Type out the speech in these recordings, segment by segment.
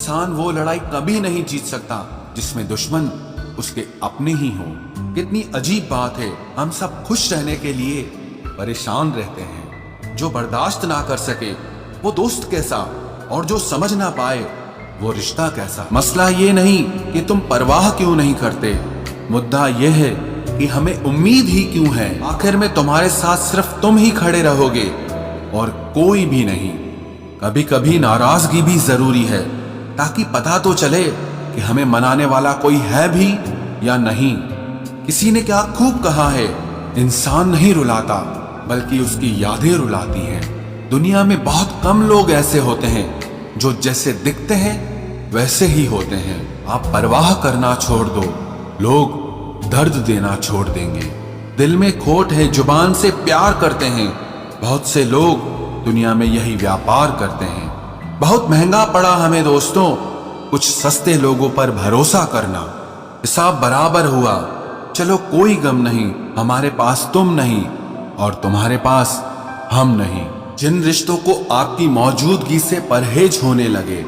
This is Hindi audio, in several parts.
इंसान वो लड़ाई कभी नहीं जीत सकता जिसमें दुश्मन उसके अपने ही हो। कितनी अजीब बात है, हम सब खुश रहने के लिए परेशान रहते हैं। जो बर्दाश्त ना कर सके वो दोस्त कैसा, और जो समझ ना पाए वो रिश्ता कैसा। मसला ये नहीं कि तुम परवाह क्यों नहीं करते, मुद्दा ये है कि हमें उम्मीद ही क्यों है। आखिर में तुम्हारे साथ सिर्फ तुम ही खड़े रहोगे और कोई भी नहीं। कभी कभी नाराजगी भी जरूरी है, ताकि पता तो चले कि हमें मनाने वाला कोई है भी या नहीं। किसी ने क्या खूब कहा है, इंसान नहीं रुलाता बल्कि उसकी यादें रुलाती हैं। दुनिया में बहुत कम लोग ऐसे होते हैं जो जैसे दिखते हैं वैसे ही होते हैं। आप परवाह करना छोड़ दो, लोग दर्द देना छोड़ देंगे। दिल में खोट है, जुबान से प्यार करते हैं। बहुत से लोग दुनिया में यही व्यापार करते हैं। बहुत महंगा पड़ा हमें दोस्तों कुछ सस्ते लोगों पर भरोसा करना। हिसाब बराबर हुआ, चलो कोई गम नहीं। हमारे पास तुम नहीं और तुम्हारे पास हम नहीं। जिन रिश्तों को आपकी मौजूदगी से परहेज होने लगे,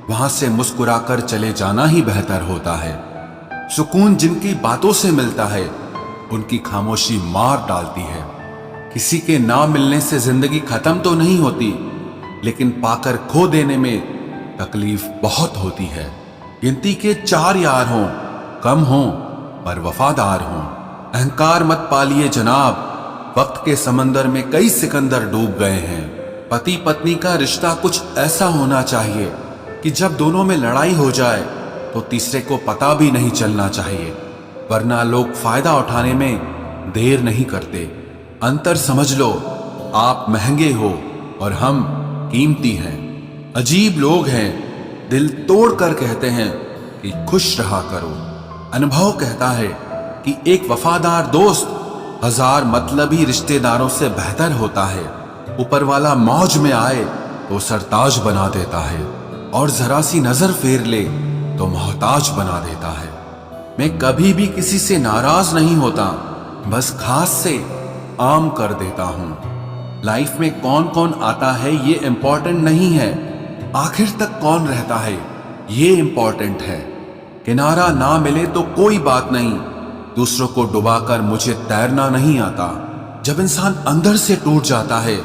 वहां से मुस्कुराकर चले जाना ही बेहतर होता है। सुकून जिनकी बातों से मिलता है, उनकी खामोशी मार डालती है। किसी के ना मिलने से जिंदगी खत्म तो नहीं होती, लेकिन पाकर खो देने में तकलीफ बहुत होती है। गिनती के 4 यार हों, कम हों पर वफादार हों। अहंकार मत पालिए जनाब, वक्त के समंदर में कई सिकंदर डूब गए हैं। पति पत्नी का रिश्ता कुछ ऐसा होना चाहिए कि जब दोनों में लड़ाई हो जाए तो तीसरे को पता भी नहीं चलना चाहिए, वरना लोग फायदा उठाने में देर नहीं करते। अंतर समझ लो, आप महंगे हो और हम कीमती हैं। अजीब लोग हैं, दिल तोड़कर कहते हैं कि खुश रहा करो। अनुभव कहता है कि एक वफादार दोस्त 1000 मतलबी रिश्तेदारों से बेहतर होता है। ऊपर वाला मौज में आए तो सरताज बना देता है, और जरा सी नजर फेर ले तो मोहताज बना देता है। मैं कभी भी किसी से नाराज नहीं होता, बस खास से आम कर देता हूं। लाइफ में कौन कौन आता है ये इंपॉर्टेंट नहीं है, आखिर तक कौन रहता है ये इंपॉर्टेंट है। किनारा ना मिले तो कोई बात नहीं, दूसरों को डुबाकर मुझे तैरना नहीं आता। जब इंसान अंदर से टूट जाता है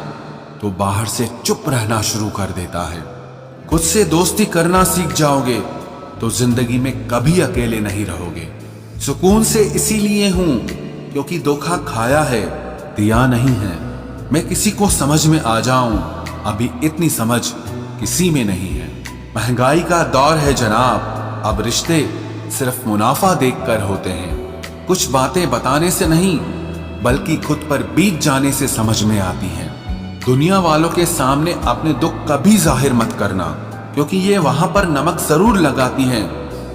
तो बाहर से चुप रहना शुरू कर देता है। खुद से दोस्ती करना सीख जाओगे तो जिंदगी में कभी अकेले नहीं रहोगे। सुकून से इसीलिए हूं क्योंकि धोखा खाया है, दिया नहीं है। मैं किसी को समझ में आ जाऊं, अभी इतनी समझ किसी में नहीं है। महंगाई का दौर है जनाब, अब रिश्ते सिर्फ मुनाफा देखकर होते हैं। कुछ बातें बताने से नहीं बल्कि खुद पर बीत जाने से समझ में आती हैं। दुनिया वालों के सामने अपने दुख कभी जाहिर मत करना, क्योंकि ये वहां पर नमक जरूर लगाती हैं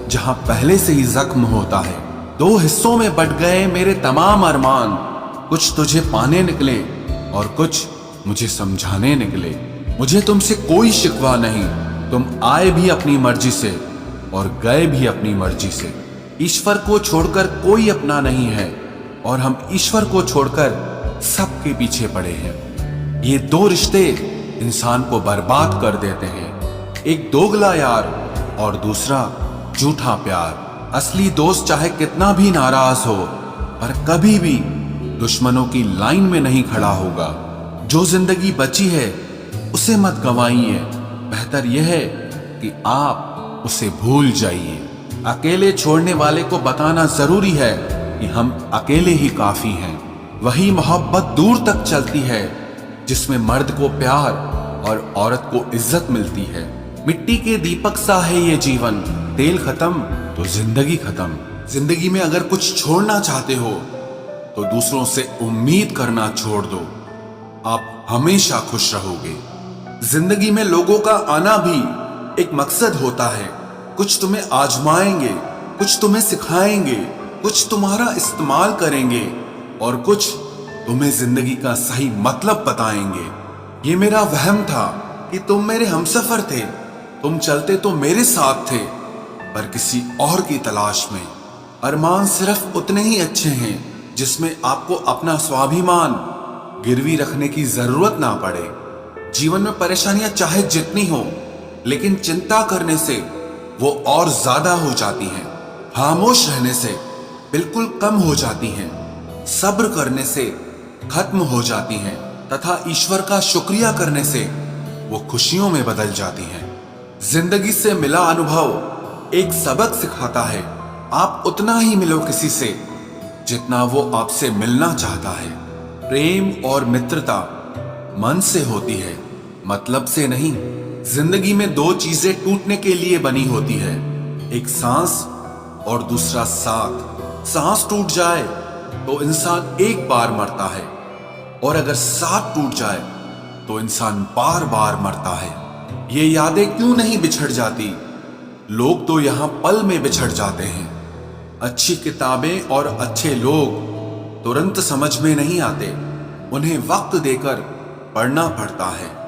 जहां पहले से ही जख्म होता है। 2 हिस्सों में बट गए मेरे तमाम अरमान, कुछ तुझे पाने निकले और कुछ मुझे समझाने निकले। मुझे तुमसे कोई शिकवा नहीं, तुम आए भी अपनी मर्जी से और गए भी अपनी मर्जी से। ईश्वर को छोड़कर कोई अपना नहीं है और हम ईश्वर को छोड़कर सबके पीछे पड़े हैं। ये 2 रिश्ते इंसान को बर्बाद कर देते हैं, एक दोगला यार और दूसरा झूठा प्यार। असली दोस्त चाहे कितना भी नाराज हो पर कभी भी दुश्मनों की लाइन में नहीं खड़ा होगा। जो जिंदगी बची है उसे मत गंवाइए, बेहतर यह है कि आप उसे भूल जाइए। अकेले छोड़ने वाले को बताना जरूरी है कि हम अकेले ही काफी हैं। वही मोहब्बत दूर तक चलती है जिसमें मर्द को प्यार और औरत को इज्जत मिलती है। मिट्टी के दीपक सा है ये जीवन, तेल खत्म तो जिंदगी खत्म। जिंदगी में अगर कुछ छोड़ना चाहते हो तो दूसरों से उम्मीद करना छोड़ दो, आप हमेशा खुश रहोगे। जिंदगी में लोगों का आना भी एक मकसद होता है। कुछ तुम्हें आजमाएंगे, कुछ तुम्हें सिखाएंगे, कुछ तुम्हारा इस्तेमाल करेंगे और कुछ तुम्हें जिंदगी का सही मतलब बताएंगे। ये मेरा वहम था कि तुम मेरे हमसफर थे, तुम चलते तो मेरे साथ थे पर किसी और की तलाश में। अरमान सिर्फ उतने ही अच्छे हैं जिसमें आपको अपना स्वाभिमान गिरवी रखने की जरूरत ना पड़े। जीवन में परेशानियां चाहे जितनी हो लेकिन चिंता करने से वो और ज्यादा हो जाती हैं। खामोश रहने से बिल्कुल कम हो जाती हैं। सब्र करने से खत्म हो जाती हैं तथा ईश्वर का शुक्रिया करने से वो खुशियों में बदल जाती हैं। जिंदगी से मिला अनुभव एक सबक सिखाता है। आप उतना ही मिलो किसी से जितना वो आपसे मिलना चाहता है। प्रेम और मित्रता मन से होती है, मतलब से नहीं। जिंदगी में दो चीजें टूटने के लिए बनी होती है, एक सांस और दूसरा साथ। सांस टूट जाए तो इंसान एक बार मरता है, और अगर साथ टूट जाए तो इंसान बार बार मरता है। ये यादें क्यों नहीं बिछड़ जाती? लोग तो यहां पल में बिछड़ जाते हैं। अच्छी किताबें और अच्छे लोग तुरंत समझ में नहीं आते, उन्हें वक्त देकर पढ़ना पड़ता है।